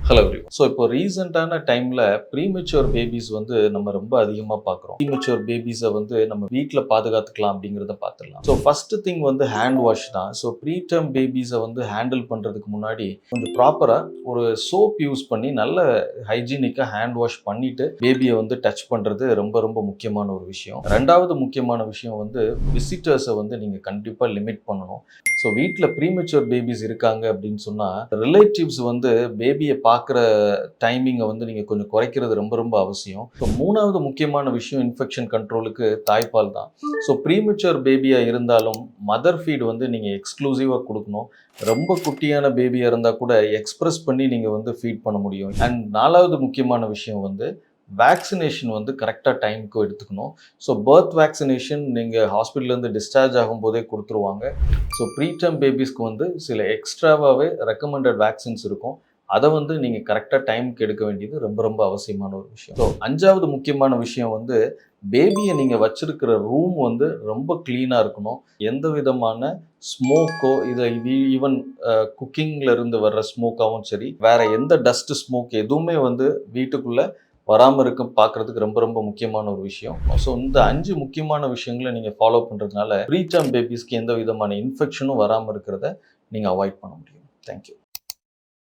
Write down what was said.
Hello everyone. So இப்போ ரீசெண்டான டைமில் premature babies வந்து நம்ம ரொம்ப அதிகமாக பார்க்குறோம். ப்ரீமெச்சூர் பேபிஸை வந்து நம்ம வீட்டில் பாதுகாத்துக்கலாம் அப்படிங்கிறத பார்த்துடலாம். ஸோ ஃபஸ்ட்டு திங் வந்து ஹேண்ட் வாஷ் தான். ஸோ ப்ரீடம் பேபிஸை வந்து ஹேண்டில் பண்ணுறதுக்கு முன்னாடி கொஞ்சம் ப்ராப்பராக ஒரு சோப் யூஸ் பண்ணி நல்ல ஹைஜீனிக்காக ஹேண்ட் வாஷ் பண்ணிவிட்டு பேபியை வந்து டச் பண்ணுறது ரொம்ப ரொம்ப முக்கியமான ஒரு விஷயம். ரெண்டாவது முக்கியமான விஷயம் வந்து விசிட்டர்ஸை வந்து நீங்கள் கண்டிப்பாக லிமிட் பண்ணணும். ஸோ வீட்டில் ப்ரீமெச்சூர் பேபிஸ் இருக்காங்க அப்படின்னு சொன்னால் ரிலேட்டிவ்ஸ் வந்து பேபியை பார்க்குற டைமிங்கை வந்து நீங்கள் கொஞ்சம் குறைக்கிறது ரொம்ப ரொம்ப அவசியம். ஸோ மூணாவது முக்கியமான விஷயம் இன்ஃபெக்ஷன் கண்ட்ரோலுக்கு தாய்ப்பால் தான். ஸோ ப்ரீமெச்சூர் பேபியாக இருந்தாலும் மதர் ஃபீட் வந்து நீங்கள் எக்ஸ்க்ளூசிவாக கொடுக்கணும். ரொம்ப குட்டியான பேபியாக இருந்தால் கூட எக்ஸ்பிரஸ் பண்ணி நீங்கள் வந்து ஃபீட் பண்ண முடியும். அண்ட் நாலாவது முக்கியமான விஷயம் வந்து வேக்சினேஷன் வந்து கரெக்டாக டைமுக்கு எடுத்துக்கணும். ஸோ பர்த் வேக்சினேஷன் நீங்கள் ஹாஸ்பிட்டல்லேருந்து டிஸ்சார்ஜ் ஆகும்போதே கொடுத்துருவாங்க. ஸோ ப்ரீடம் பேபிஸ்க்கு வந்து சில எக்ஸ்ட்ராவாகவே ரெக்கமெண்டட் வேக்சின்ஸ் இருக்கும். அதை வந்து நீங்கள் கரெக்டாக டைமுக்கு எடுக்க வேண்டியது ரொம்ப ரொம்ப அவசியமான ஒரு விஷயம். ஸோ அஞ்சாவது முக்கியமான விஷயம் வந்து பேபியை நீங்கள் வச்சிருக்கிற ரூம் வந்து ரொம்ப க்ளீனாக இருக்கணும். எந்த விதமான ஸ்மோக்கோ இதை ஈவன் குக்கிங்கில் இருந்து வர்ற ஸ்மோக்காகவும் சரி, வேற எந்த டஸ்ட் ஸ்மோக் எதுவுமே வந்து வீட்டுக்குள்ளே வராமல் இருக்க பார்க்குறதுக்கு ரொம்ப ரொம்ப முக்கியமான ஒரு விஷயம். ஸோ இந்த 5 முக்கியமான விஷயங்களை நீங்கள் ஃபாலோ பண்ணுறதுனால ப்ரீடம் பேபிஸ்க்கு எந்த விதமான இன்ஃபெக்ஷனும் வராமல் இருக்கிறத நீங்கள் அவாய்ட் பண்ண முடியும். தேங்க்யூ.